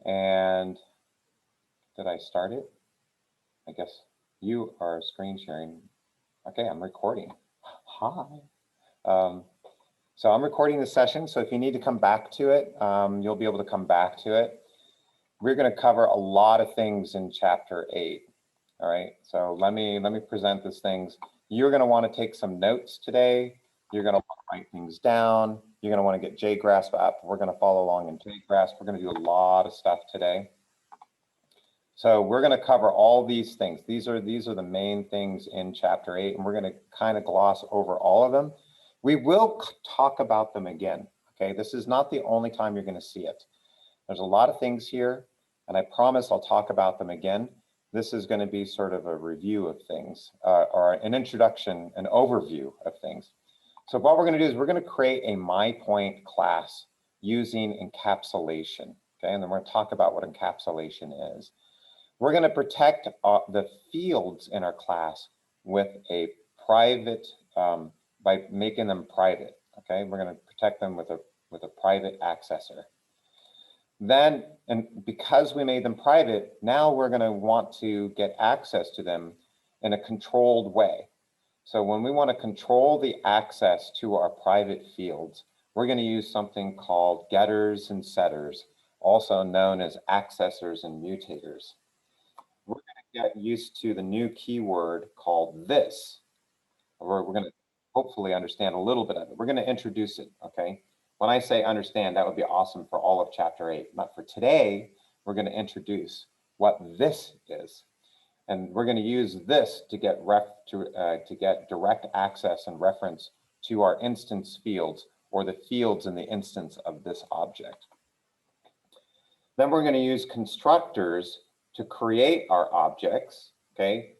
And did I start it? I guess you are screen sharing. Okay, I'm recording. Hi. So I'm recording the session, so if you need to come back to it, you'll be able to come back to it. We're going to cover a lot of things in chapter 8. All right, so let me present these things. You're going to want to take some notes today. You're going to want to write things down. You're going to want to get JGrasp up. We're going to follow along in JGrasp. We're going to do a lot of stuff today. So we're going to cover all these things. These are the main things in chapter 8, and we're going to kind of gloss over all of them. We will talk about them again. Okay, this is not the only time you're going to see it. There's a lot of things here, and I promise I'll talk about them again. This is going to be sort of a review of things, or an introduction, an overview of things. So what we're going to do is we're going to create a MyPoint class using encapsulation. Okay, and then we're going to talk about what encapsulation is. We're going to protect the fields in our class with a private, by making them private. Okay, we're going to protect them with a private accessor. Then, and because we made them private, now we're going to want to get access to them in a controlled way. So when we want to control the access to our private fields, we're going to use something called getters and setters, also known as accessors and mutators. We're going to get used to the new keyword called this. We're going to hopefully understand a little bit of it. We're going to introduce it, okay? When I say understand, that would be awesome for all of chapter 8. But for today, we're going to introduce what this is. And we're going to use this to get direct access and reference to our instance fields, or the fields in the instance of this object. Then we're going to use constructors to create our objects, okay?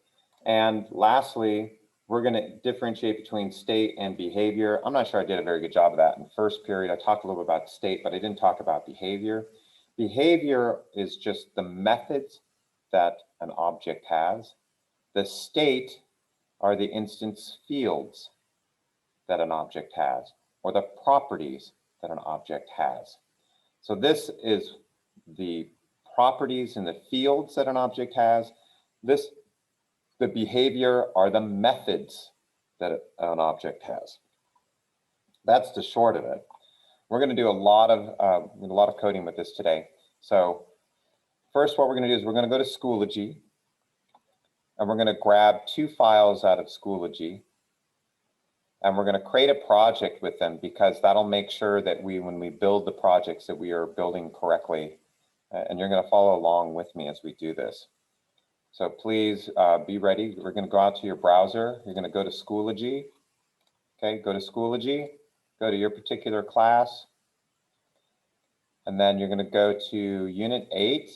And lastly, we're going to differentiate between state and behavior. I'm not sure I did a very good job of that in the first period. I talked a little bit about state, but I didn't talk about behavior. Behavior is just the methods that an object has. The state are the instance fields that an object has, or the properties that an object has. So this is the properties and the fields that an object has. The behavior are the methods that an object has. That's the short of it. We're going to do a lot of coding with this today. So first, what we're going to do is we're going to go to Schoology, and we're going to grab 2 files out of Schoology, and we're going to create a project with them, because that'll make sure that when we build the projects, that we are building correctly. And you're going to follow along with me as we do this. So please be ready. We're going to go out to your browser. You're going to go to Schoology. Okay, go to Schoology, go to your particular class, and then you're going to go to Unit 8.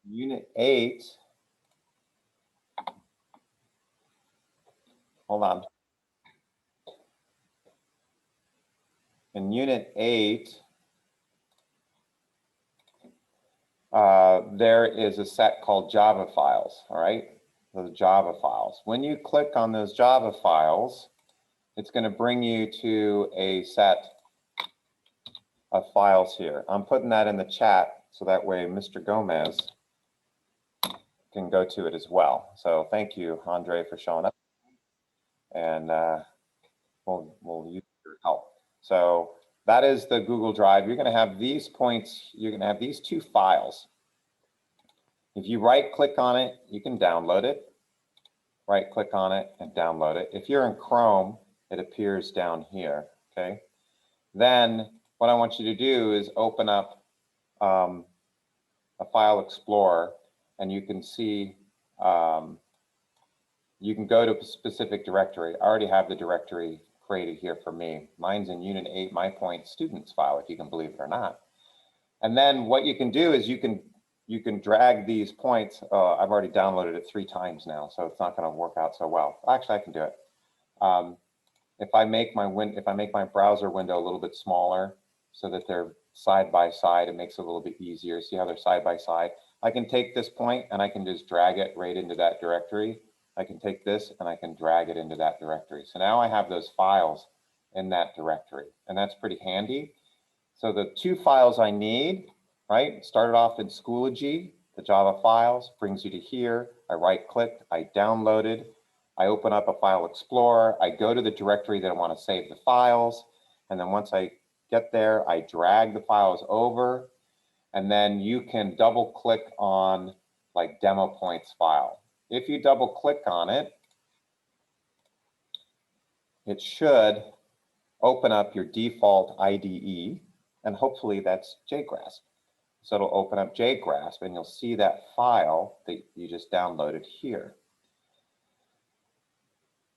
Unit 8, hold on. In Unit 8, there is a set called Java files, all right? Those Java files. When you click on those Java files, it's going to bring you to a set of files here. I'm putting that in the chat so that way Mr. Gomez can go to it as well. So thank you, Andre, for showing up. And we'll use your help. So that is the Google Drive. You're going to have these points. You're going to have these 2 files. If you right-click on it, you can download it. Right-click on it and download it. If you're in Chrome, it appears down here, okay? Then what I want you to do is open up a file explorer, and you can see, you can go to a specific directory. I already have the directory created here for me. Mine's in Unit 8 MyPoint students file, if you can believe it or not. And then what you can do is you can drag these points. I've already downloaded it 3 times now, so it's not going to work out so well. Actually, I can do it. If I make my browser window a little bit smaller so that they're side by side, it makes it a little bit easier. See how they're side by side? I can take this point and I can just drag it right into that directory. I can take this and I can drag it into that directory. So now I have those files in that directory, and that's pretty handy. So the 2 files I need right? Started off in Schoology, the Java files, brings you to here. I right-clicked, I downloaded, I open up a file explorer, I go to the directory that I want to save the files, and then once I get there, I drag the files over, and then you can double-click on like demo points file. If you double-click on it, it should open up your default IDE, and hopefully that's JGrasp. So it'll open up JGrasp, and you'll see that file that you just downloaded here.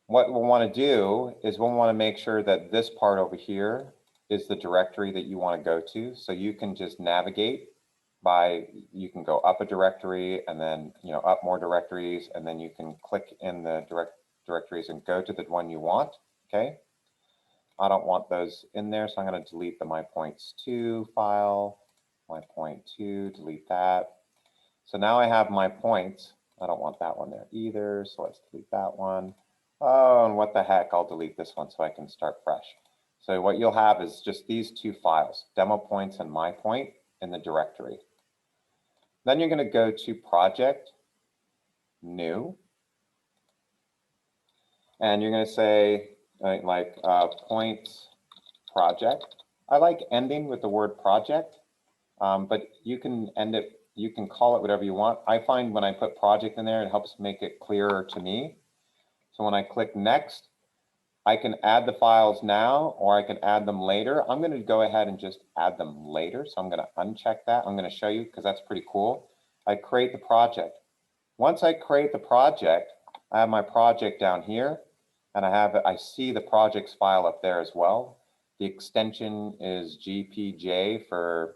What we'll want to do is we'll want to make sure that this part over here is the directory that you want to go to. So you can just navigate by, you can go up a directory and then, up more directories, and then you can click in the directories and go to the one you want, okay? I don't want those in there, so I'm going to delete the MyPoints2 file, MyPoint2, delete that. So now I have my points. I don't want that one there either, so let's delete that one. Oh, and what the heck, I'll delete this one so I can start fresh. So what you'll have is just these two files, demo points and MyPoint in the directory. Then you're going to go to Project, New, and you're going to say points project. I like ending with the word project, but you can end it, you can call it whatever you want. I find when I put project in there, it helps make it clearer to me. So when I click next, I can add the files now, or I can add them later. I'm going to go ahead and just add them later. So I'm going to uncheck that. I'm going to show you because that's pretty cool. I create the project. Once I create the project, I have my project down here, and I see the projects file up there as well. The extension is GPJ for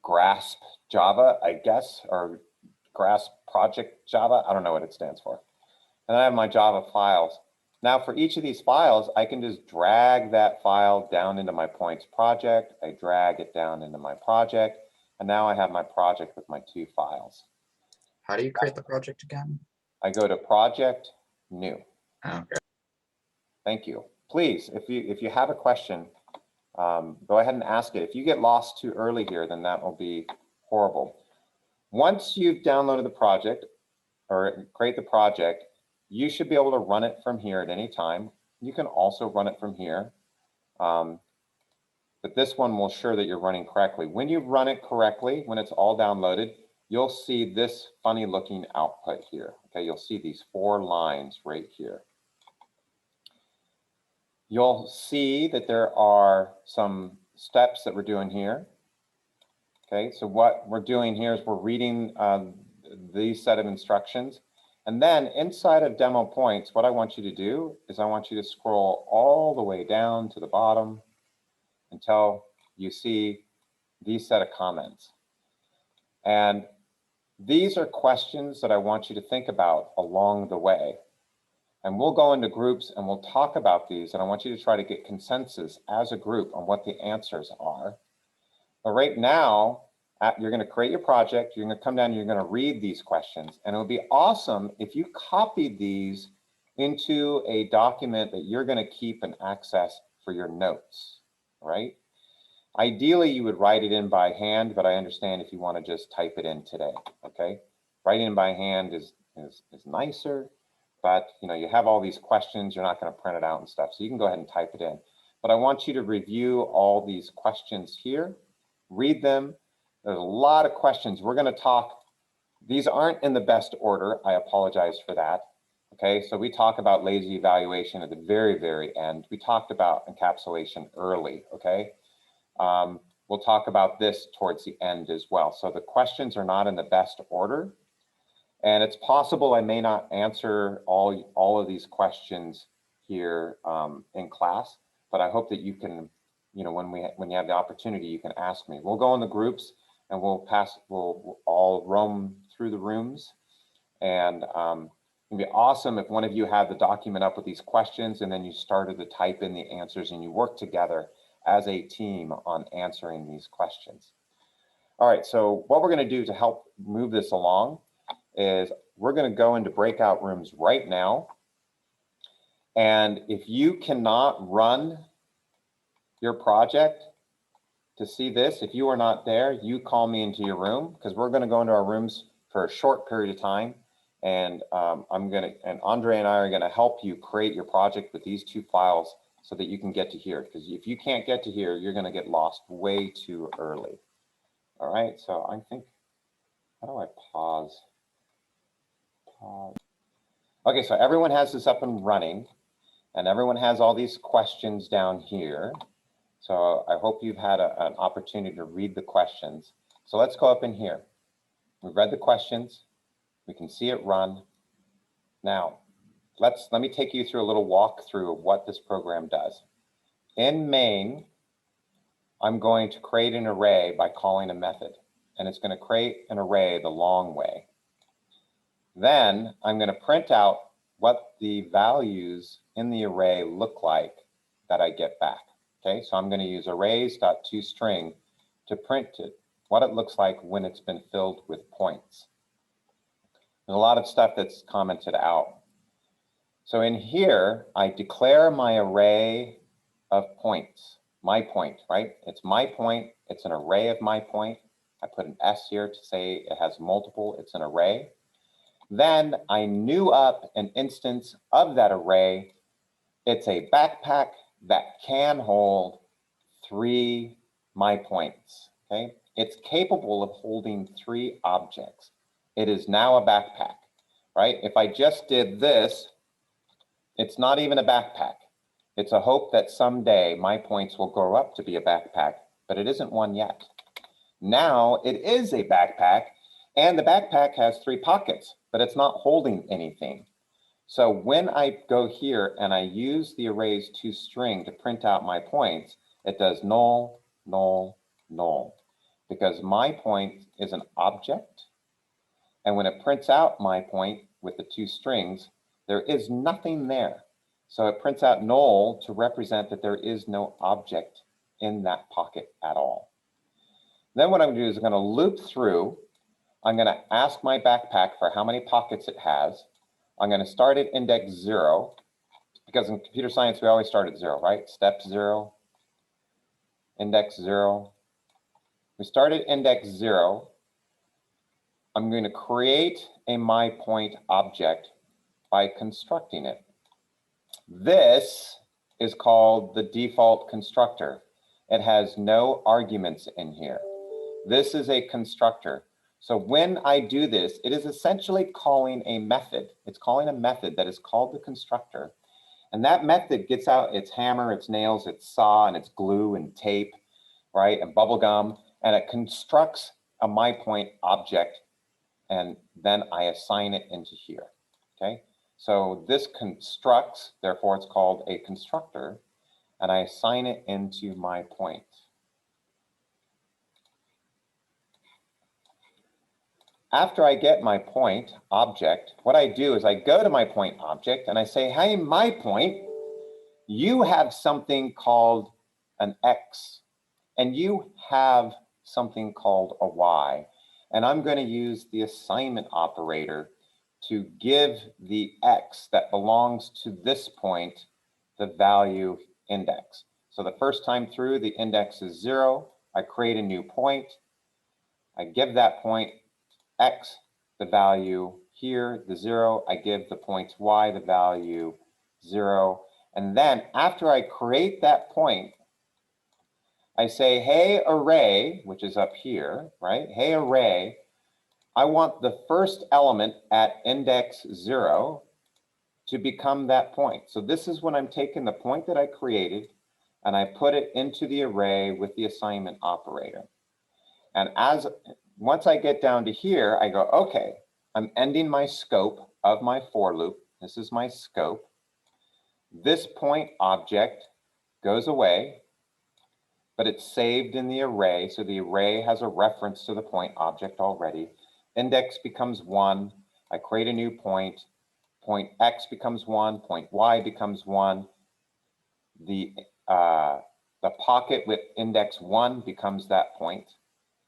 Grasp Java, I guess, or Grasp Project Java. I don't know what it stands for. And I have my Java files. Now for each of these files, I can just drag that file down into my points project. I drag it down into my project, and now I have my project with my two files. How do you create the project again? I go to Project, New. Okay. Thank you. Please, if you have a question, go ahead and ask it. If you get lost too early here, then that will be horrible. Once you've downloaded the project or create the project, you should be able to run it from here at any time. You can also run it from here, but this one will ensure that you're running correctly. When you run it correctly, when it's all downloaded, you'll see this funny looking output here. Okay, you'll see these 4 lines right here. You'll see that there are some steps that we're doing here. Okay, so what we're doing here is we're reading these set of instructions. And then inside of demo points, what I want you to do is I want you to scroll all the way down to the bottom until you see these set of comments. And these are questions that I want you to think about along the way. And we'll go into groups and we'll talk about these, and I want you to try to get consensus as a group on what the answers are. But right now, you're going to create your project, you're going to come down, you're going to read these questions, and it would be awesome if you copied these into a document that you're going to keep and access for your notes, right? Ideally, you would write it in by hand, but I understand if you want to just type it in today, okay? Writing in by hand is nicer, but you have all these questions, you're not going to print it out and stuff, so you can go ahead and type it in. But I want you to review all these questions here, read them. There's a lot of questions. We're going to talk, these aren't in the best order. I apologize for that. Okay, so we talk about lazy evaluation at the very, very end. We talked about encapsulation early, okay? We'll talk about this towards the end as well. So the questions are not in the best order. And it's possible I may not answer all of these questions here in class, but I hope that you can, when you have the opportunity, you can ask me. We'll go in the groups and we'll all roam through the rooms. And it'd be awesome if one of you had the document up with these questions and then you started to type in the answers and you work together as a team on answering these questions. All right, so what we're going to do to help move this along is we're going to go into breakout rooms right now. And if you cannot run your project, to see this. If you are not there, you call me into your room because we're going to go into our rooms for a short period of time. And and Andre and I are going to help you create your project with these two files so that you can get to here. Because if you can't get to here, you're going to get lost way too early. All right, so I think, how do I pause? Pause. Okay, so everyone has this up and running, and everyone has all these questions down here. So I hope you've had an opportunity to read the questions. So let's go up in here. We've read the questions. We can see it run. Now, let me take you through a little walkthrough of what this program does. In main, I'm going to create an array by calling a method, and it's going to create an array the long way. Then I'm going to print out what the values in the array look like that I get back. Okay, so I'm going to use Arrays.toString to print it, what it looks like when it's been filled with points. There's a lot of stuff that's commented out. So in here, I declare my array of points, MyPoint, right? It's MyPoint, it's an array of MyPoint. I put an S here to say it has multiple, it's an array. Then I new up an instance of that array. It's a backpack that can hold 3 MyPoints, okay? It's capable of holding 3 objects. It is now a backpack, right? If I just did this, it's not even a backpack. It's a hope that someday MyPoints will grow up to be a backpack, but it isn't one yet. Now it is a backpack, and the backpack has 3 pockets, but it's not holding anything. So when I go here and I use the Arrays.toString to print out my points, it does null, null, null, because MyPoint is an object. And when it prints out MyPoint with the 2 strings, there is nothing there. So it prints out null to represent that there is no object in that pocket at all. Then what I'm going to do is I'm going to loop through. I'm going to ask my backpack for how many pockets it has. I'm going to start at index 0, because in computer science, we always start at 0, right? Step 0, index 0. We start at index 0. I'm going to create a MyPoint object by constructing it. This is called the default constructor. It has no arguments in here. This is a constructor. So when I do this, it is essentially calling a method. It's calling a method that is called the constructor. And that method gets out its hammer, its nails, its saw, and its glue and tape, right, and bubble gum, and it constructs a MyPoint object, and then I assign it into here, okay? So this constructs, therefore it's called a constructor, and I assign it into MyPoint. After I get my point object, what I do is I go to my point object and I say, hey, MyPoint, you have something called an X, and you have something called a Y. And I'm going to use the assignment operator to give the X that belongs to this point the value index. So the first time through, the index is 0. I create a new point. I give that point X the value here, the 0. I give the points Y the value 0. And then after I create that point, I say, hey, array, which is up here, right? Hey, array, I want the first element at index 0 to become that point. So this is when I'm taking the point that I created and I put it into the array with the assignment operator. And once I get down to here, I go, okay, I'm ending my scope of my for loop. This is my scope. This point object goes away, but it's saved in the array. So the array has a reference to the point object already. Index becomes 1. I create a new point. Point X becomes 1. Point Y becomes 1. The pocket with index 1 becomes that point,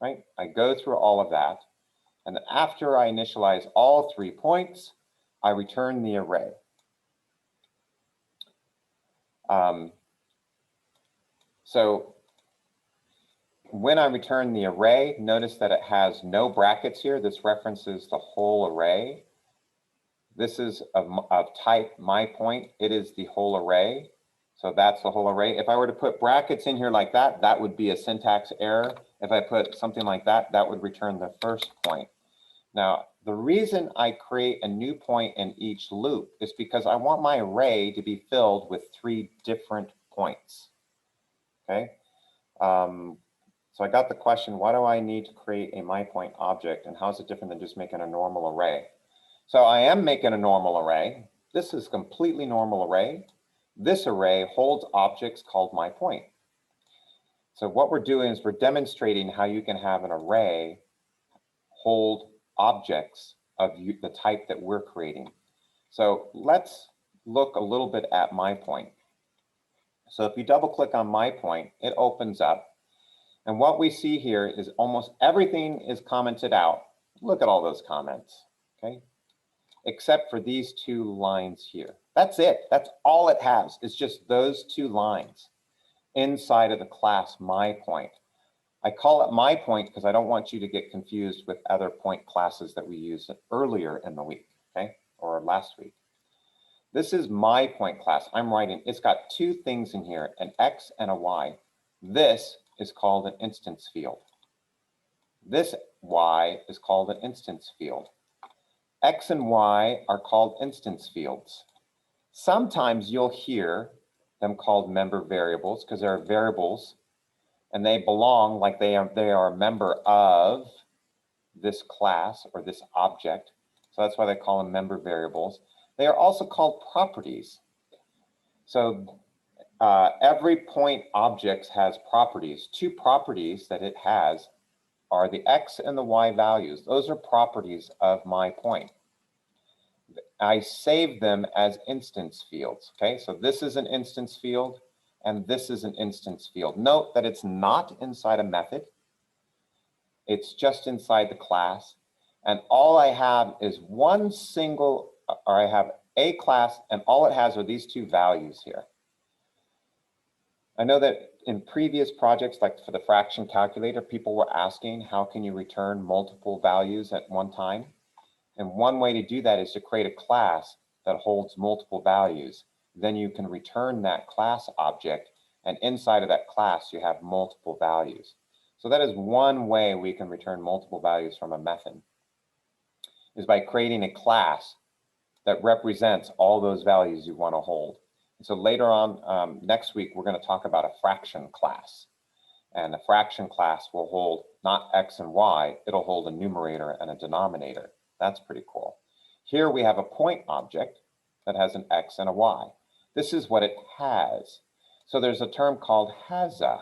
right? I go through all of that. And then after I initialize all 3 points, I return the array. So when I return the array, notice that it has no brackets here. This references the whole array. This is of type MyPoint. It is the whole array. So that's the whole array. If I were to put brackets in here like that, that would be a syntax error. If I put something like that, that would return the first point. Now, the reason I create a new point in each loop is because I want my array to be filled with 3 different points. Okay. So I got the question, why do I need to create a MyPoint object, and how is it different than just making a normal array? So I am making a normal array. This is a completely normal array. This array holds objects called MyPoint. So what we're doing is we're demonstrating how you can have an array hold objects of the type that we're creating. So let's look a little bit at MyPoint. So if you double click on MyPoint, it opens up. And what we see here is almost everything is commented out. Look at all those comments, okay? Except for these 2 lines here. That's it. That's all it has. It's just those 2 lines inside of the class MyPoint. I call it MyPoint because I don't want you to get confused with other point classes that we used earlier in the week, okay? Or last week. This is MyPoint class. I'm writing, it's got 2 things in here, an X and a Y. This is called an instance field. This Y is called an instance field. X and Y are called instance fields. Sometimes you'll hear them called member variables because they're variables and they belong, like they are a member of this class or this object. So that's why they call them member variables. They are also called properties. So every point object has properties. 2 properties that it has are the X and the Y values. Those are properties of MyPoint. I save them as instance fields, okay? So this is an instance field and this is an instance field. Note that it's not inside a method. It's just inside the class. And all I have is one single, or I have a class and all it has are these 2 values here. I know that in previous projects, like for the fraction calculator, people were asking, how can you return multiple values at one time? And one way to do that is to create a class that holds multiple values. Then you can return that class object, and inside of that class, you have multiple values. So that is one way we can return multiple values from a method, is by creating a class that represents all those values you want to hold. So later on, next week, we're going to talk about a fraction class. And a fraction class will hold not X and Y, it'll hold a numerator and a denominator. That's pretty cool. Here we have a point object that has an X and a Y. This is what it has. So there's a term called has a.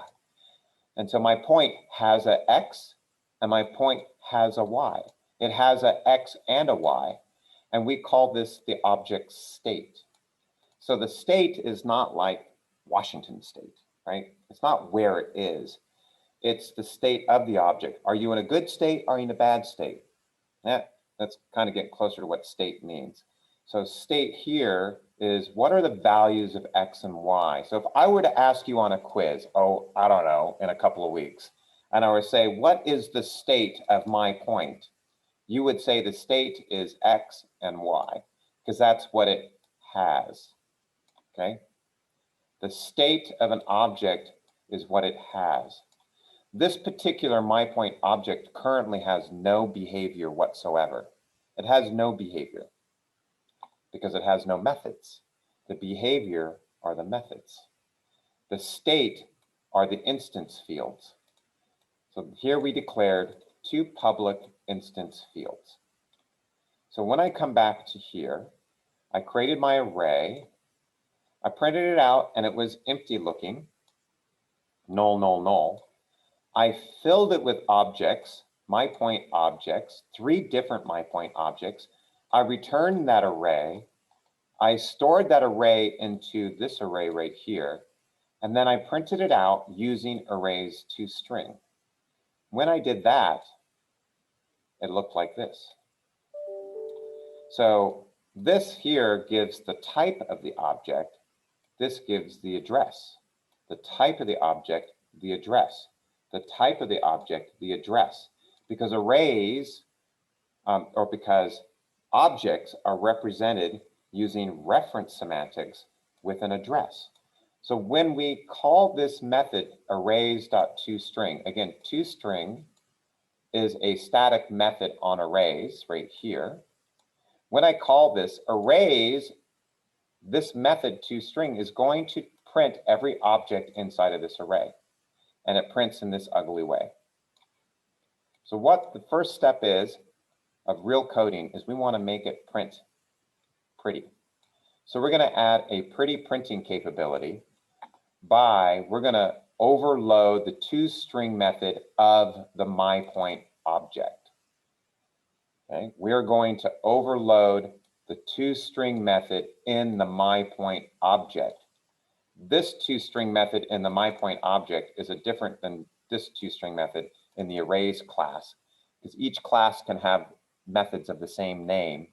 And so my point has a X and my point has a Y. It has a X and a Y. And we call this the object state. So the state is not like Washington State, right? It's not where it is. It's the state of the object. Are you in a good state? Are you in a bad state? That's kind of getting closer to what state means. So state here is what are the values of X and Y? So if I were to ask you on a quiz, oh, I don't know, in a couple of weeks, and I would say, what is the state of MyPoint? You would say the state is X and Y, because that's what it has. Okay, the state of an object is what it has. This particular MyPoint object currently has no behavior whatsoever. It has no behavior because it has no methods. The behavior are the methods. The state are the instance fields. So here we declared 2 public instance fields. So when I come back to here, I created my array. I printed it out and it was empty looking, null, null, null. I filled it with objects, MyPoint objects, 3 different MyPoint objects. I returned that array. I stored that array into this array right here. And then I printed it out using Arrays.toString. When I did that, it looked like this. So this here gives the type of the object. This gives the address. The type of the object, the address. the type of the object, the address, because arrays, or because objects are represented using reference semantics with an address. So when we call this method Arrays.toString, again, toString is a static method on arrays right here. When I call this arrays, this method toString is going to print every object inside of this array. And it prints in this ugly way. So what the first step is of real coding is we want to make it print pretty. So we're going to add a pretty printing capability we're going to overload the toString method of the MyPoint object. Okay, we're going to overload the toString method in the MyPoint object. This toString method in the MyPoint object is different than this toString method in the arrays class, because each class can have methods of the same name,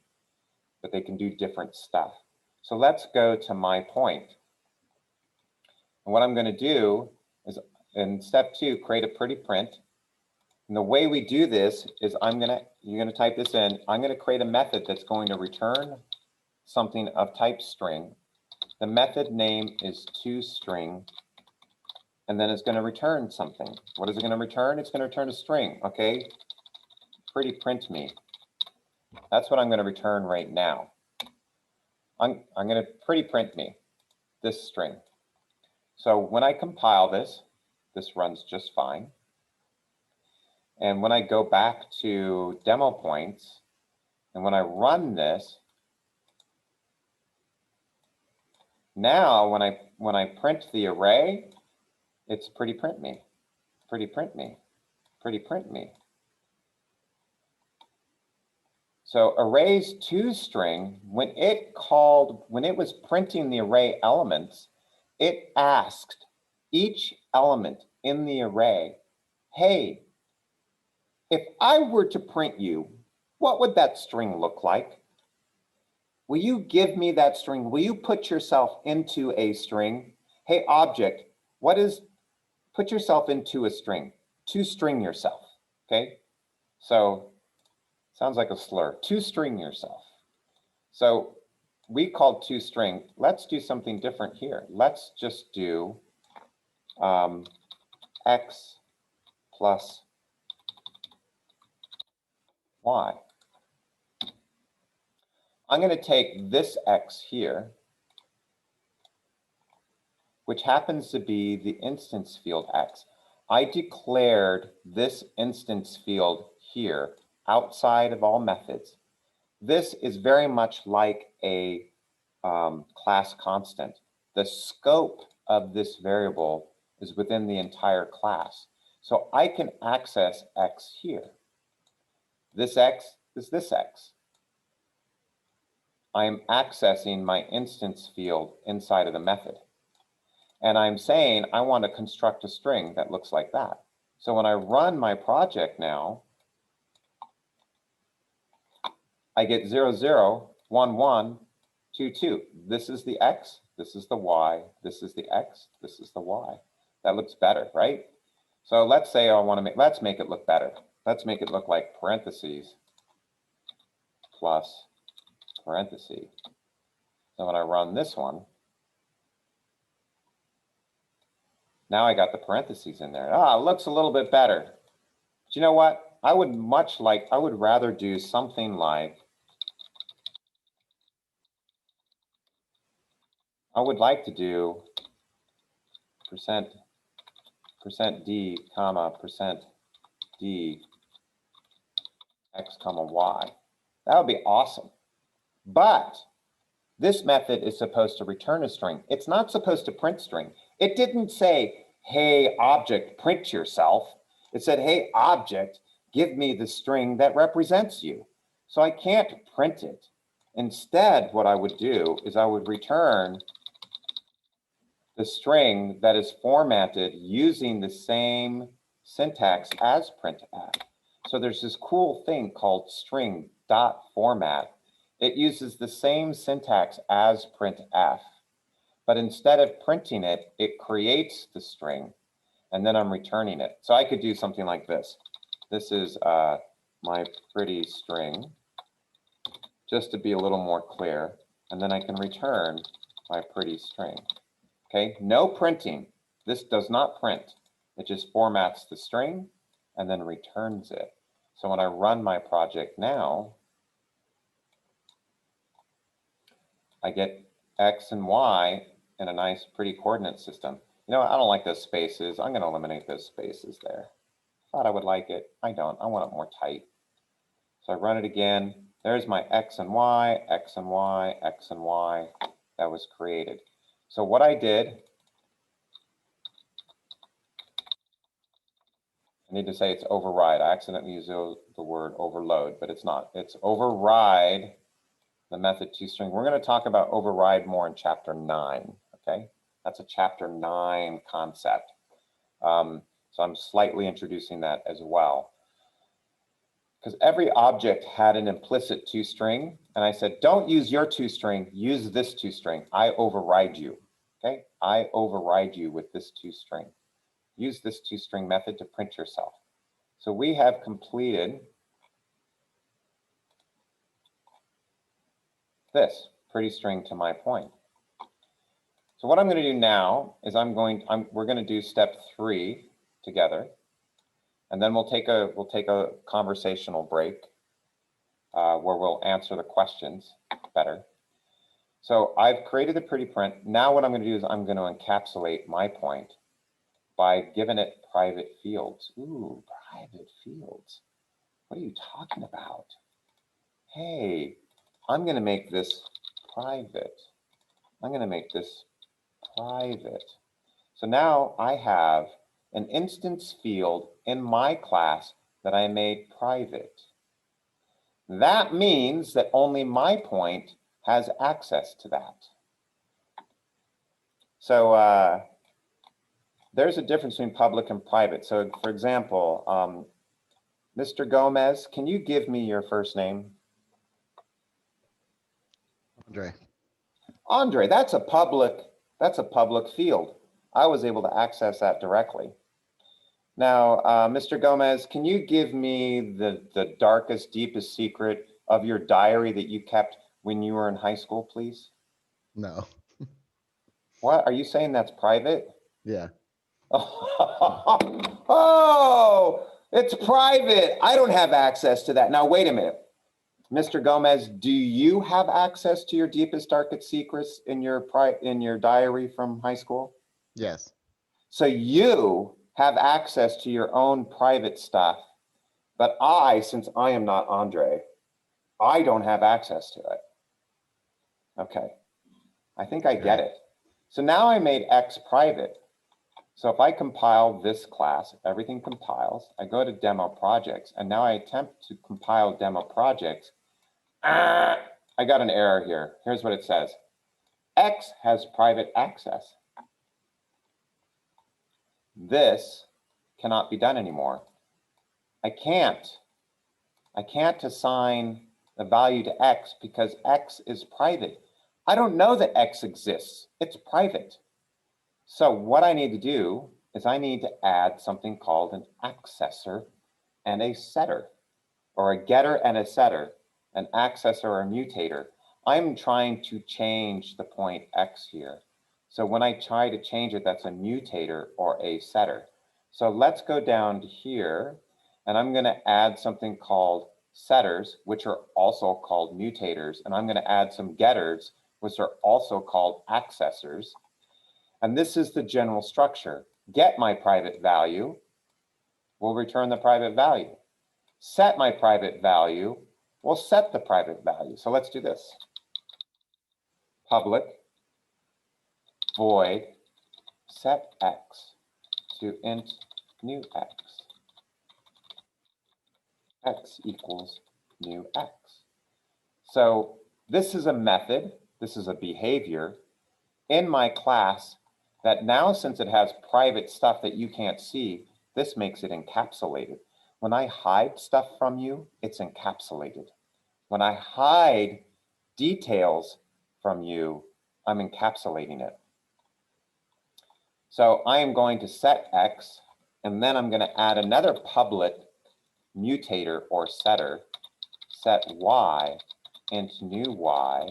but they can do different stuff. So let's go to MyPoint. And what I'm going to do is in step 2, create a pretty print. And the way we do this is you're going to type this in. I'm going to create a method that's going to return something of type string. The method name is toString, and then it's going to return something. What is it going to return? It's going to return a string, okay? Pretty print me. That's what I'm going to return right now. I'm going to pretty print me this string. So when I compile this, this runs just fine. And when I go back to demo points, and when I run this, now when I print the array, it's pretty print me, pretty print me, pretty print me. So Arrays.toString, when it was printing the array elements, it asked each element in the array, hey, if I were to print you, what would that string look like? Will you give me that string? Will you put yourself into a string? Hey, object, put yourself into a string, toString yourself, okay? So, sounds like a slur, toString yourself. So, we called toString. Let's do something different here. Let's just do x plus y. I'm going to take this x here, which happens to be the instance field x. I declared this instance field here outside of all methods. This is very much like a class constant. The scope of this variable is within the entire class. So I can access x here. This x is this x. I am accessing my instance field inside of the method. And I'm saying I want to construct a string that looks like that. So when I run my project now, I get 0, 0, 1, 1, 2, 2. This is the x, this is the y, this is the x, this is the y. That looks better, right? So let's say let's make it look better. Let's make it look like parentheses plus parentheses. So when I run this one, now I got the parentheses in there. It looks a little bit better. But you know what? I would rather do something like, I would like to do %d, comma, %d, x, comma, y. That would be awesome. But this method is supposed to return a string. It's not supposed to print string. It didn't say, hey, object, print yourself. It said, hey, object, give me the string that represents you. So I can't print it. Instead, what I would do is I would return the string that is formatted using the same syntax as printf. So there's this cool thing called string.format. It uses the same syntax as printf, but instead of printing it, it creates the string. and then I'm returning it. So I could do something like this. This is my pretty string, just to be a little more clear. And then I can return my pretty string. Okay, no printing. This does not print. It just formats the string and then returns it. So when I run my project now, I get X and Y in a nice, pretty coordinate system. You know, I don't like those spaces. I'm going to eliminate those spaces there. Thought I would like it. I don't. I want it more tight. So I run it again. There's my X and Y, X and Y, X and Y that was created. So what I did, I need to say it's override. I accidentally used the word overload, but it's not. It's override the method toString. We're going to talk about override more in chapter 9. Okay, that's a chapter 9 concept. So I'm slightly introducing that as well. Because every object had an implicit toString, and I said, don't use your toString, use this toString. I override you. Okay, I override you with this toString. Use this toString method to print yourself. So we have completed this pretty string to MyPoint. So what I'm going to do now is we're going to do step 3 together, and then we'll take a conversational break where we'll answer the questions better. So I've created a pretty print. Now what I'm going to do is I'm going to encapsulate MyPoint by giving it private fields. Ooh, private fields. What are you talking about? Hey, I'm going to make this private. I'm going to make this private. So now I have an instance field in my class that I made private. That means that only MyPoint has access to that. So there's a difference between public and private. So for example, Mr. Gomez, can you give me your first name? Andre. Andre, that's a public field. I was able to access that directly. Now, Mr. Gomez, can you give me the darkest, deepest secret of your diary that you kept when you were in high school, please? No. What, are you saying that's private? Yeah. Oh, it's private. I don't have access to that. Now, wait a minute. Mr. Gomez, do you have access to your deepest, darkest secrets in your diary from high school? Yes. So you have access to your own private stuff, but I, since I am not Andre, I don't have access to it. Okay, I think I get it. So now I made X private. So if I compile this class, everything compiles, I go to demo projects, and now I attempt to compile demo projects. I got an error here. Here's what it says. X has private access. This cannot be done anymore. I can't assign the value to X because X is private. I don't know that X exists. It's private. So what I need to do is I need to add something called an accessor and a setter, or a getter and a setter, an accessor or a mutator. I'm trying to change the point X here. So when I try to change it, that's a mutator or a setter. So let's go down to here, and I'm going to add something called setters, which are also called mutators, and I'm going to add some getters, which are also called accessors. And this is the general structure. Get my private value will return the private value. Set my private value will set the private value. So let's do this. Public void set X to int new X. X equals new X. So this is a method, this is a behavior in my class that now, since it has private stuff that you can't see, this makes it encapsulated. When I hide stuff from you, it's encapsulated. When I hide details from you, I'm encapsulating it. So I am going to set X, and then I'm going to add another public mutator or setter, set Y into new Y,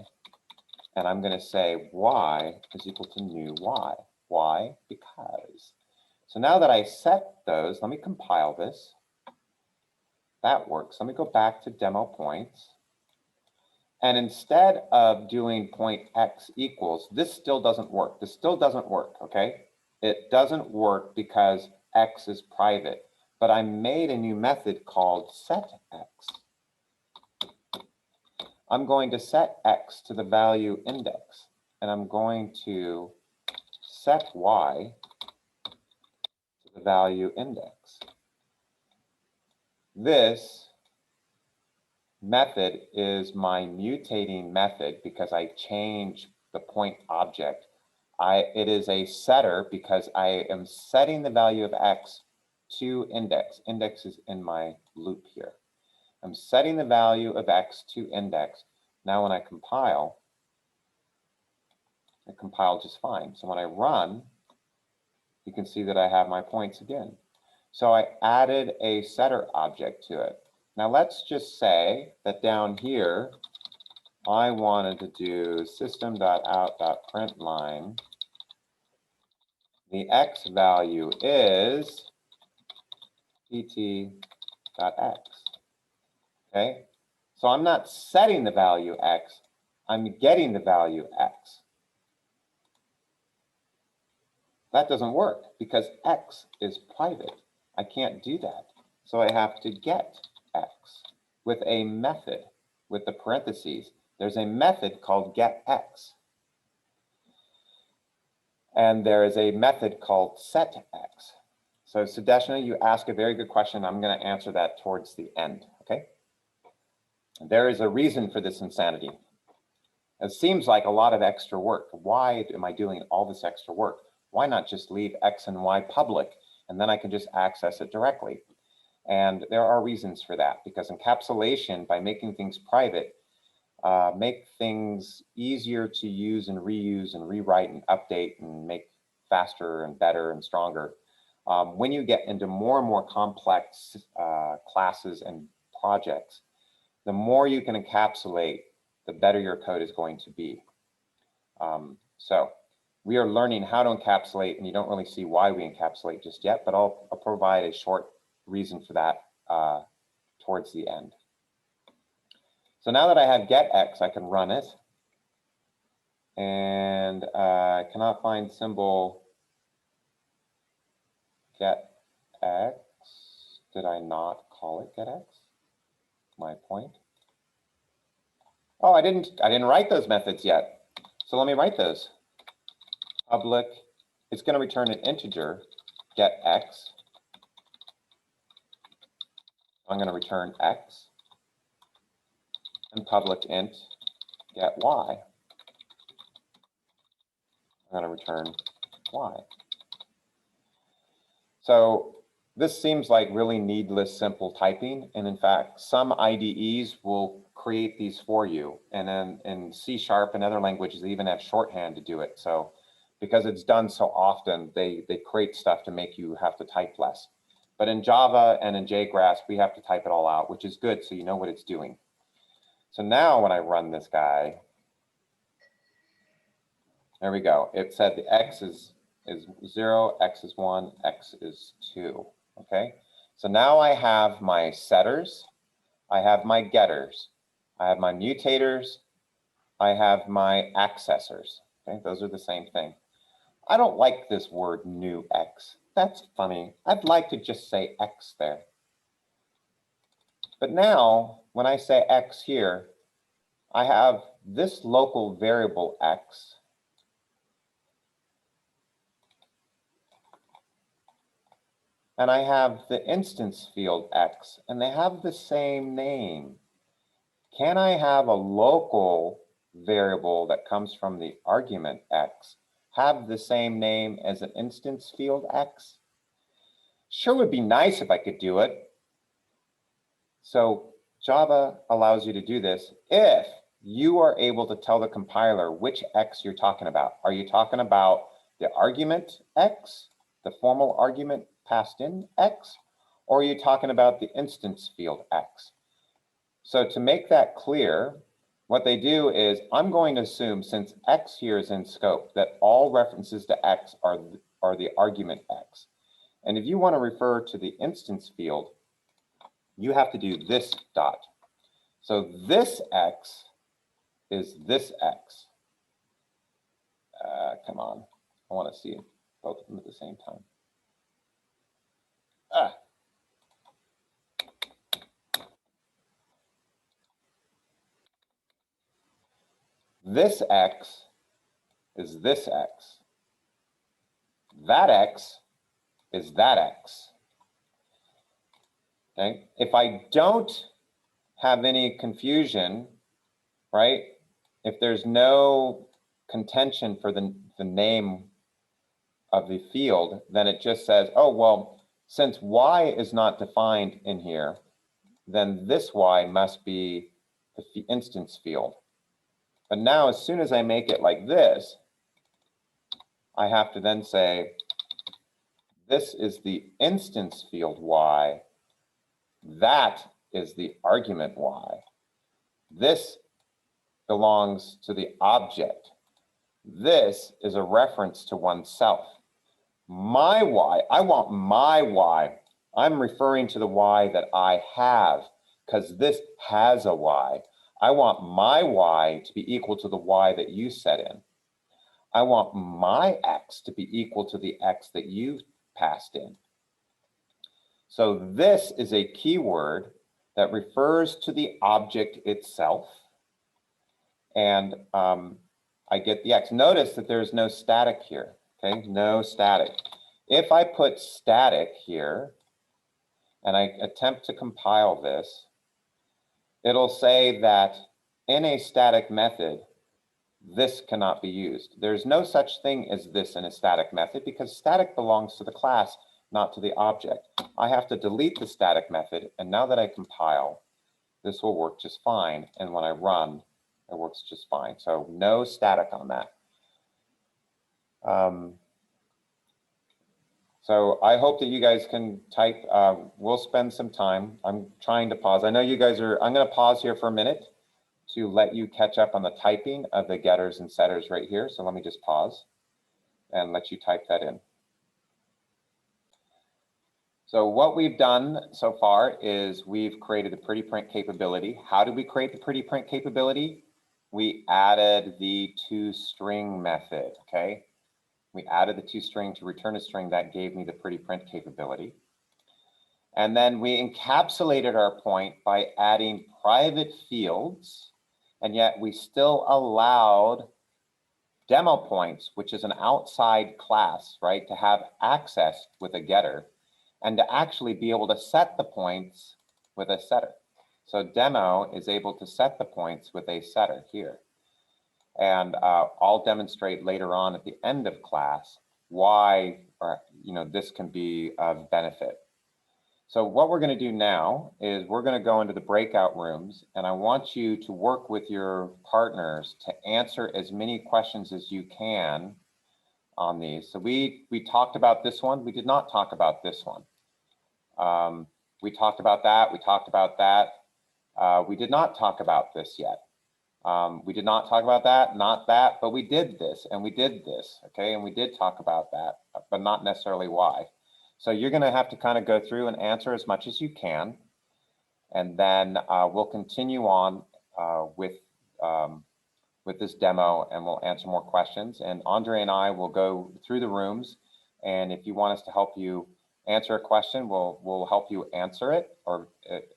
and I'm going to say Y is equal to new Y. Why? Because. So now that I set those, let me compile this. That works. Let me go back to demo points. And instead of doing point X equals, this still doesn't work. This still doesn't work, okay? It doesn't work because X is private. But I made a new method called setX. I'm going to set X to the value index, and I'm going to set Y to the value index. This method is my mutating method because I change the point object. It is a setter because I am setting the value of X to index. Index is in my loop here. I'm setting the value of X to index. Now when I compile, it compiled just fine. So when I run, you can see that I have my points again. So I added a setter object to it. Now let's just say that down here, I wanted to do system.out.println. The X value is pt.x. Okay, so I'm not setting the value X, I'm getting the value X. That doesn't work because X is private. I can't do that. So I have to get X with a method, with the parentheses. There's a method called getX. And there is a method called setX. So Sudeshna, you ask a very good question. I'm going to answer that towards the end, okay? There is a reason for this insanity. It seems like a lot of extra work. Why am I doing all this extra work? Why not just leave X and Y public, and then I can just access it directly? And there are reasons for that, because encapsulation, by making things private, make things easier to use and reuse and rewrite and update and make faster and better and stronger. When you get into more and more complex classes and projects, the more you can encapsulate, the better your code is going to be. So we are learning how to encapsulate, and you don't really see why we encapsulate just yet, but I'll provide a short reason for that towards the end. So now that I have getX, I can run it. And I cannot find symbol getX. Did I not call it getX? MyPoint. Oh, I didn't write those methods yet. So let me write those. Public, it's going to return an integer, getX. I'm going to return X. And public int get Y. I'm going to return Y. So this seems like really needless, simple typing. And in fact, some IDEs will create these for you. And then in C# and other languages, they even have shorthand to do it. So because it's done so often, they create stuff to make you have to type less. But in Java and in JGrass, we have to type it all out, which is good, so you know what it's doing. So now when I run this guy, there we go. It said the X is 0, X is 1, X is 2, okay? So now I have my setters, I have my getters, I have my mutators, I have my accessors, okay? Those are the same thing. I don't like this word new X. That's funny. I'd like to just say X there. But now, when I say X here, I have this local variable X. And I have the instance field X, and they have the same name. Can I have a local variable that comes from the argument X have the same name as an instance field X? Sure would be nice if I could do it. So Java allows you to do this if you are able to tell the compiler which X you're talking about. Are you talking about the argument X, the formal argument passed in X, or are you talking about the instance field X? So to make that clear, what they do is I'm going to assume, since X here is in scope, that all references to X are the argument X. And if you want to refer to the instance field, you have to do this dot. So this X is this X. Come on, I want to see both of them at the same time. This X is this X. That X is that X. Okay, if I don't have any confusion, right? If there's no contention for the name of the field, then it just says, oh, well, since Y is not defined in here, then this Y must be the instance field. But now, as soon as I make it like this, I have to then say, this is the instance field Y. That is the argument Y. This belongs to the object. This is a reference to oneself. My Y, I want my Y. I'm referring to the Y that I have, because this has a Y. I want my Y to be equal to the Y that you set in. I want my X to be equal to the X that you passed in. So this is a keyword that refers to the object itself. And I get the X. Notice that there's no static here, okay? No static. If I put static here and I attempt to compile this, it'll say that in a static method, this cannot be used. There's no such thing as this in a static method because static belongs to the class, not to the object. I have to delete the static method, and now that I compile, this will work just fine. And when I run, it works just fine. So no static on that. So I hope that you guys can type. We'll spend some time. I'm trying to pause. I know you guys are, I'm going to pause here for a minute to let you catch up on the typing of the getters and setters right here. So let me just pause and let you type that in. So what we've done so far is we've created the pretty print capability. How did we create the pretty print capability? We added the toString method, okay? We added the toString to return a string that gave me the pretty print capability. And then we encapsulated our point by adding private fields, and yet we still allowed demo points, which is an outside class, right, to have access with a getter and to actually be able to set the points with a setter. So demo is able to set the points with a setter here. And I'll demonstrate later on at the end of class why this can be of benefit. So what we're going to do now is we're going to go into the breakout rooms, and I want you to work with your partners to answer as many questions as you can on these. So we talked about this one. We did not talk about this one. We talked about that. We talked about that. We did not talk about this yet. We did not talk about that, not that, but we did this and we did this, okay? And we did talk about that, but not necessarily why. So you're going to have to kind of go through and answer as much as you can. And then we'll continue on with this demo, and we'll answer more questions. And Andre and I will go through the rooms. And if you want us to help you answer a question, we'll help you answer it or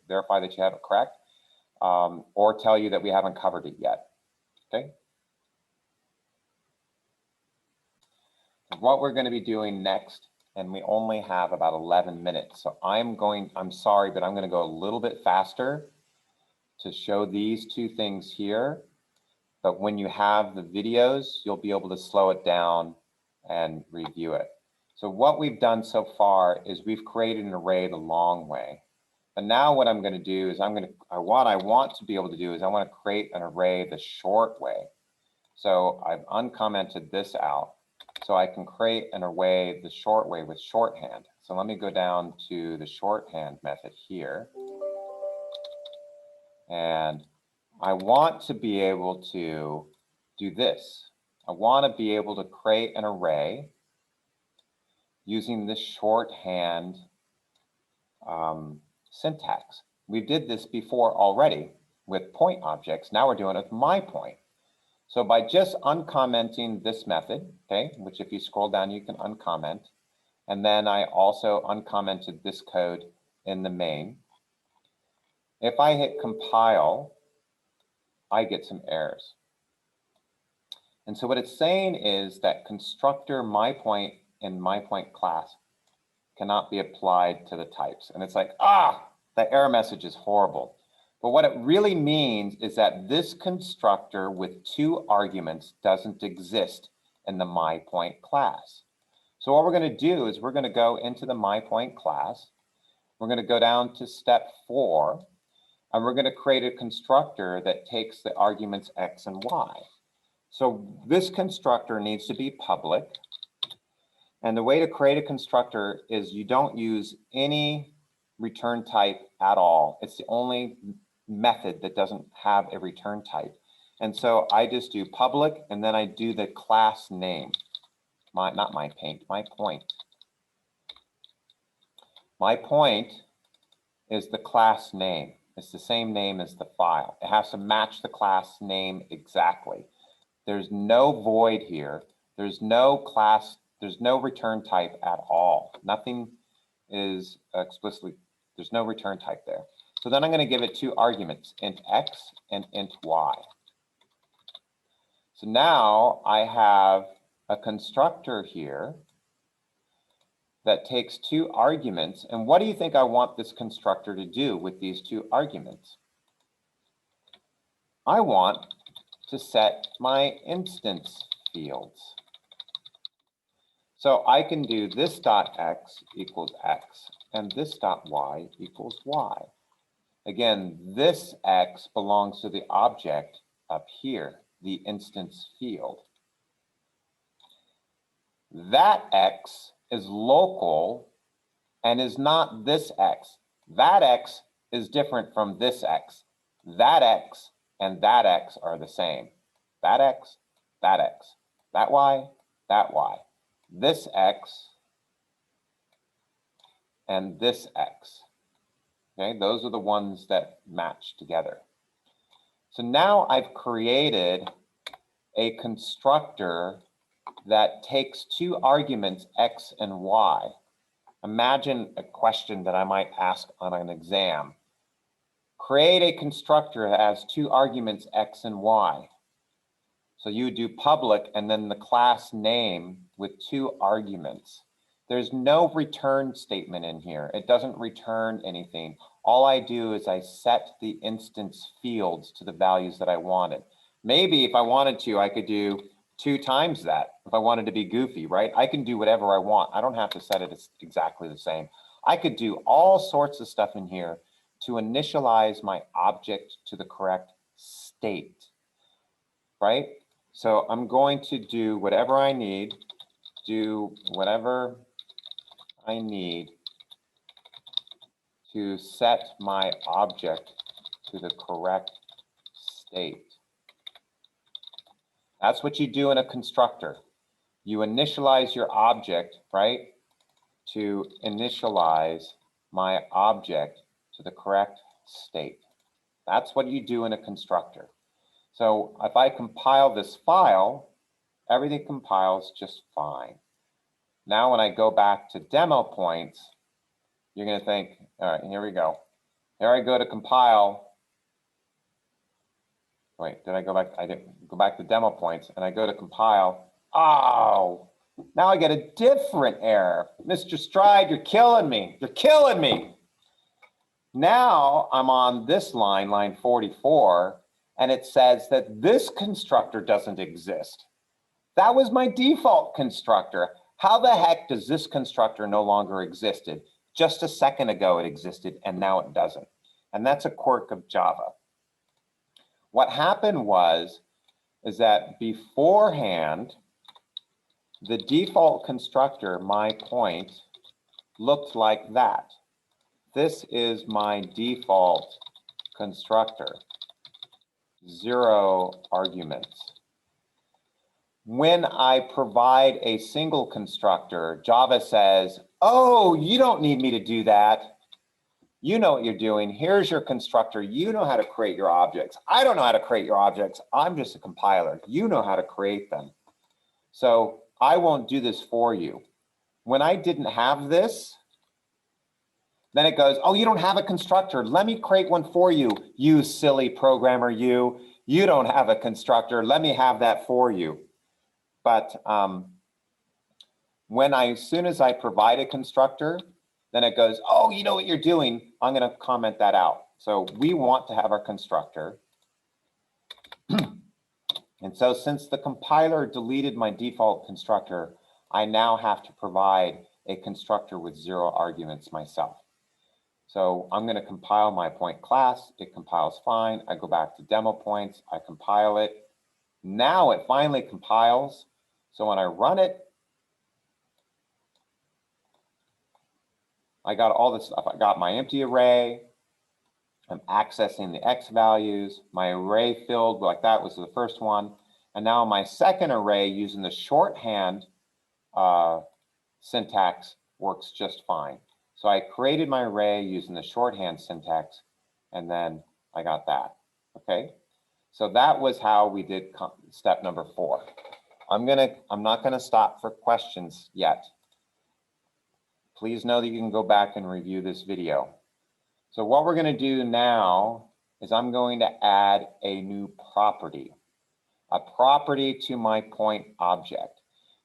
verify that you have it correct, or tell you that we haven't covered it yet, okay? What we're going to be doing next, and we only have about 11 minutes. So I'm sorry, but I'm going to go a little bit faster to show these two things here. But when you have the videos, you'll be able to slow it down and review it. So what we've done so far is we've created an array the long way. But now what I'm going to do is what I want to be able to do is I want to create an array the short way. So I've uncommented this out. so I can create an array the short way with shorthand. So let me go down to the shorthand method here. And I want to be able to do this. I want to be able to create an array using the shorthand syntax. We did this before already with point objects. Now we're doing it with MyPoint. So by just uncommenting this method, okay, which if you scroll down, you can uncomment. And then I also uncommented this code in the main. If I hit compile, I get some errors. And so what it's saying is that constructor MyPoint in MyPoint class cannot be applied to the types. And it's like, the error message is horrible. But what it really means is that this constructor with 2 arguments doesn't exist in the MyPoint class. So what we're going to do is we're going to go into the MyPoint class. We're going to go down to step 4, and we're going to create a constructor that takes the arguments X and Y. So this constructor needs to be public. And the way to create a constructor is you don't use any return type at all. It's the only method that doesn't have a return type. And so I just do public, and then I do the class name. Not MyPoint, MyPoint. MyPoint is the class name. It's the same name as the file. It has to match the class name exactly. There's no void here. There's no class, there's no return type at all. Nothing is explicitly, there's no return type there. So then I'm going to give it 2 arguments, int X and int Y. So now I have a constructor here that takes 2 arguments. And what do you think I want this constructor to do with these 2 arguments? I want to set my instance fields. So I can do this dot X equals X and this dot Y equals Y. Again, this X belongs to the object up here, the instance field. That X is local and is not this X. That X is different from this X. That X and that X are the same. That X, that X, that Y, that Y. This X and this X. Okay, those are the ones that match together. So now I've created a constructor that takes 2 arguments, X and Y. Imagine a question that I might ask on an exam. Create a constructor that has 2 arguments, X and Y. So you do public and then the class name with 2 arguments. There's no return statement in here. It doesn't return anything. All I do is I set the instance fields to the values that I wanted. Maybe if I wanted to, I could do 2 times that. If I wanted to be goofy, right? I can do whatever I want. I don't have to set it as exactly the same. I could do all sorts of stuff in here to initialize my object to the correct state, right? So I'm going to do whatever I need, to set my object to the correct state. That's what you do in a constructor. You initialize your object, right? To initialize my object to the correct state. That's what you do in a constructor. So if I compile this file, everything compiles just fine. Now when I go back to demo points, you're going to think, all right, here we go. Here I go to compile. Wait, did I go back? I didn't go back to demo points and I go to compile. Oh, now I get a different error. Mr. Stride, you're killing me. You're killing me. Now I'm on this line, line 44, and it says that this constructor doesn't exist. That was my default constructor. How the heck does this constructor no longer existed? Just a second ago it existed and now it doesn't. And that's a quirk of Java. What happened is that beforehand, the default constructor, MyPoint, looked like that. This is my default constructor, 0 arguments. When I provide a single constructor, Java says, oh, you don't need me to do that. You know what you're doing. Here's your constructor. You know how to create your objects. I don't know how to create your objects. I'm just a compiler. You know how to create them. So I won't do this for you. When I didn't have this, then it goes, oh, you don't have a constructor. Let me create one for you. You silly programmer, you. You don't have a constructor. Let me have that for you. But as soon as I provide a constructor, then it goes, oh, you know what you're doing. I'm going to comment that out. So we want to have our constructor. And so since the compiler deleted my default constructor, I now have to provide a constructor with 0 arguments myself. So I'm going to compile my point class. It compiles fine. I go back to demo points. I compile it. Now it finally compiles. So when I run it, I got all this stuff. I got my empty array. I'm accessing the X values. My array filled like that was the first one. And now my second array using the shorthand syntax works just fine. So I created my array using the shorthand syntax, and then I got that, okay? So that was how we did step number 4. I'm not gonna stop for questions yet. Please know that you can go back and review this video. So what we're going to do now is I'm going to add a new property, a property to my point object.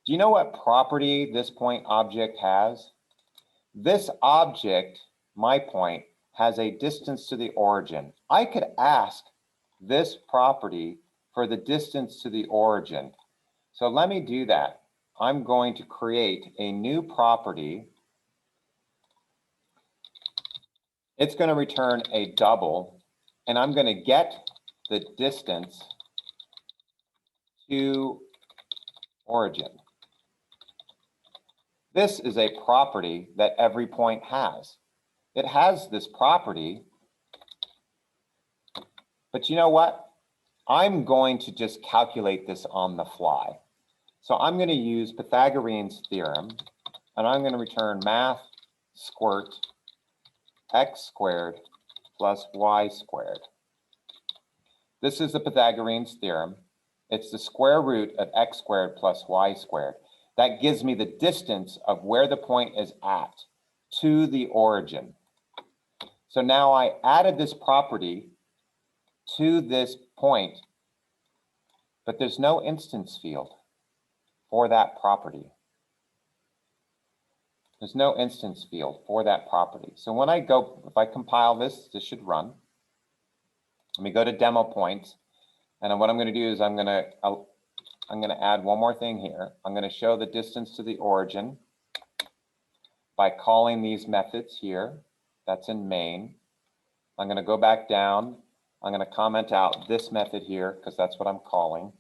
Do you know what property this point object has? This object, my point, has a distance to the origin. I could ask this property for the distance to the origin. So let me do that. I'm going to create a new property. It's going to return a double, and I'm going to get the distance to origin. This is a property that every point has. It has this property, but you know what? I'm going to just calculate this on the fly. So I'm going to use Pythagorean's theorem, and I'm going to return math squirt x squared plus y squared. This is the Pythagorean's theorem. It's the square root of x squared plus y squared. That gives me the distance of where the point is at to the origin. So now I added this property to this point, but there's no instance field for that property. There's no instance field for that property. So when I go, if I compile this, this should run. Let me go to demo points. And what I'm going to do is I'm going to add one more thing here. I'm going to show the distance to the origin by calling these methods here. That's in main. I'm going to go back down. I'm going to comment out this method here because that's what I'm calling.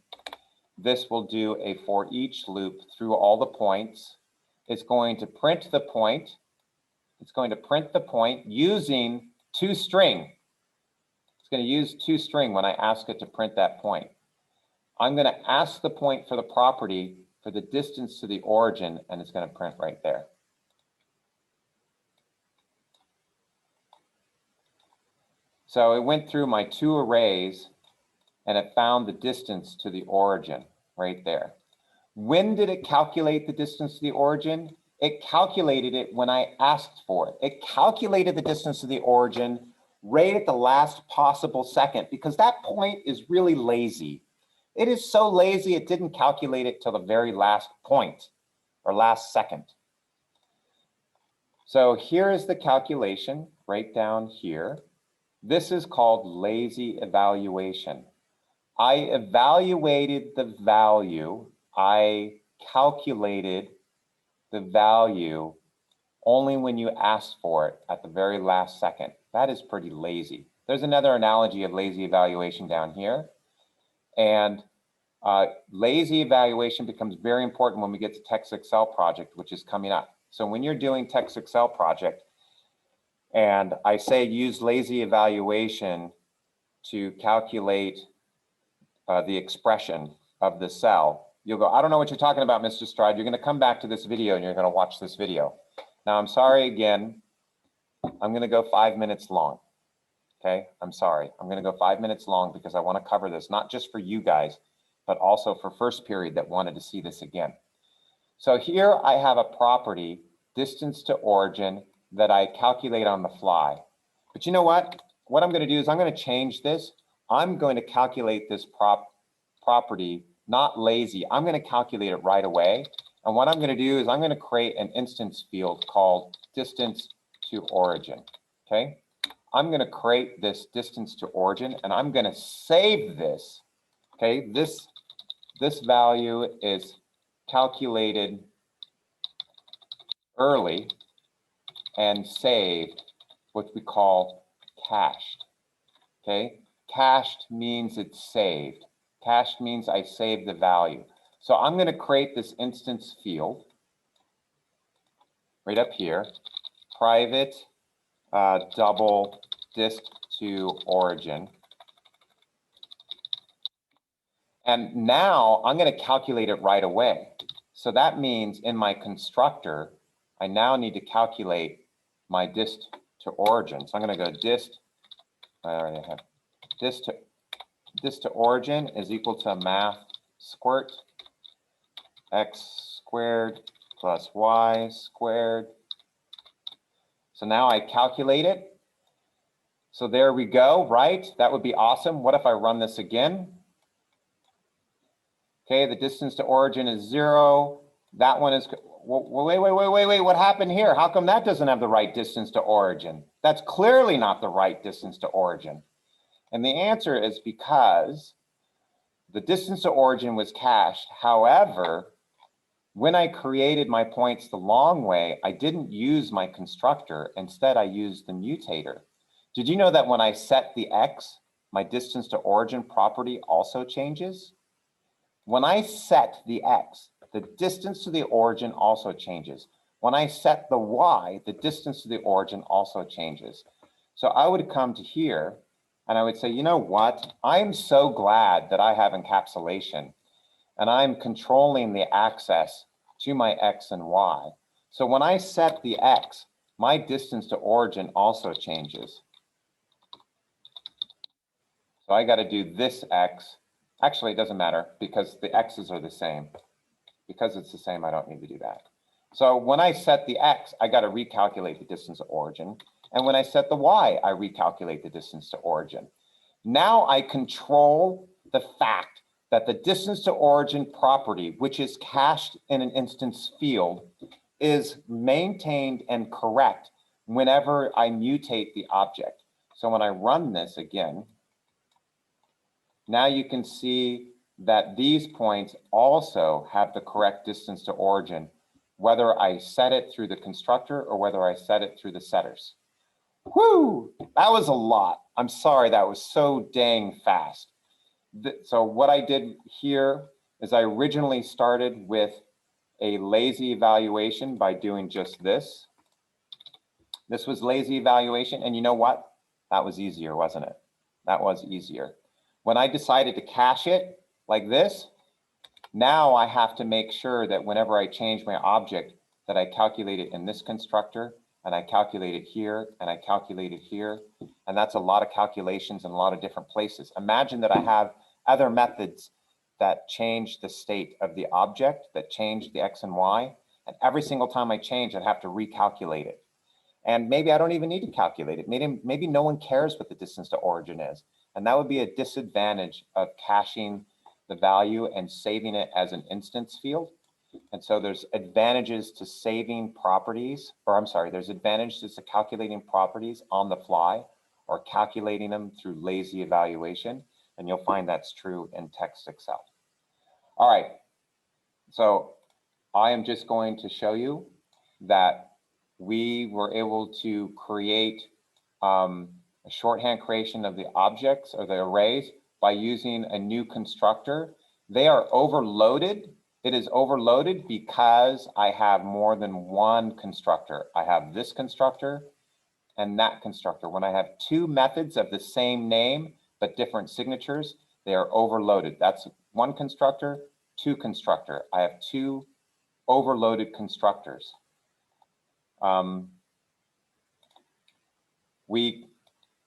This will do a for each loop through all the points. It's going to print the point. It's going to print the point using toString. It's going to use toString when I ask it to print that point. I'm going to ask the point for the property for the distance to the origin, and it's going to print right there. So it went through my 2 arrays, and it found the distance to the origin right there. When did it calculate the distance to the origin? It calculated it when I asked for it. It calculated the distance to the origin right at the last possible second, because that point is really lazy. It is so lazy it didn't calculate it till the very last point or last second. So here is the calculation right down here. This is called lazy evaluation. I evaluated the value. I calculated the value only when you asked for it at the very last second. That is pretty lazy. There's another analogy of lazy evaluation down here. And Lazy evaluation becomes very important when we get to text Excel project, which is coming up. So when you're doing text Excel project, and I say use lazy evaluation to calculate the expression of the cell, you'll go, I don't know what you're talking about, Mr. Stride. You're going to come back to this video and you're going to watch this video. Now, I'm sorry again. I'm going to go 5 minutes long. Okay, I'm sorry. I'm going to go 5 minutes long because I want to cover this, not just for you guys, but also for first period that wanted to see this again. So here I have a property, distance to origin, that I calculate on the fly. But you know what? What I'm going to do is I'm going to change this. I'm going to calculate this property, not lazy. I'm going to calculate it right away. And what I'm going to do is I'm going to create an instance field called distance to origin. Okay? I'm going to create this distance to origin and I'm going to save this. Okay? This value is calculated early and saved, what we call cached. Okay? Cached means it's saved. Cached means I saved the value. So I'm going to create this instance field right up here, private double dist to origin. And now I'm going to calculate it right away. So that means in my constructor, I now need to calculate my dist to origin. So I'm going to go dist, I already have dist to origin is equal to math squirt x squared plus y squared. So now I calculate it. So there we go, right? That would be awesome. What if I run this again? Okay, the distance to origin is 0. That one is, wait, what happened here? How come that doesn't have the right distance to origin? That's clearly not the right distance to origin. And the answer is because the distance to origin was cached. However, when I created my points the long way, I didn't use my constructor. Instead, I used the mutator. Did you know that when I set the x, my distance to origin property also changes? When I set the x, the distance to the origin also changes. When I set the y, the distance to the origin also changes. So I would come to here and I would say, you know what? I'm so glad that I have encapsulation and I'm controlling the access to my x and y. So when I set the x, my distance to origin also changes. So I got to do this x. Actually, it doesn't matter because the x's are the same. Because it's the same, I don't need to do that. So when I set the x, I got to recalculate the distance to origin. And when I set the y, I recalculate the distance to origin. Now I control the fact that the distance to origin property, which is cached in an instance field, is maintained and correct whenever I mutate the object. So when I run this again, now you can see that these points also have the correct distance to origin, whether I set it through the constructor or whether I set it through the setters. Whoo, that was a lot. I'm sorry, that was so dang fast. So what I did here is I originally started with a lazy evaluation by doing just this. This was lazy evaluation, and you know what? That was easier, wasn't it? That was easier. When I decided to cache it like this, now I have to make sure that whenever I change my object that I calculate it in this constructor and I calculate it here and I calculate it here. And that's a lot of calculations in a lot of different places. Imagine that I have other methods that change the state of the object, that change the x and y. And every single time I change, I'd have to recalculate it. And maybe I don't even need to calculate it. Maybe no one cares what the distance to origin is. And that would be a disadvantage of caching the value and saving it as an instance field. And so there's advantages to saving properties, or I'm sorry, there's advantages to calculating properties on the fly or calculating them through lazy evaluation. And you'll find that's true in text Excel. All right, so I am just going to show you that we were able to create a shorthand creation of the objects or the arrays by using a new constructor. They are overloaded. It is overloaded because I have more than one constructor. I have this constructor and that constructor. When I have two methods of the same name, but different signatures, they are overloaded. That's one constructor, two constructor. I have two overloaded constructors. We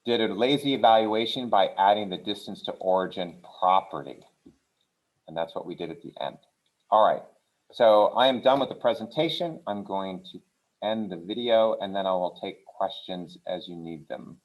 did a lazy evaluation by adding the distance to origin property. And that's what we did at the end. All right, so I am done with the presentation. I'm going to end the video and then I will take questions as you need them.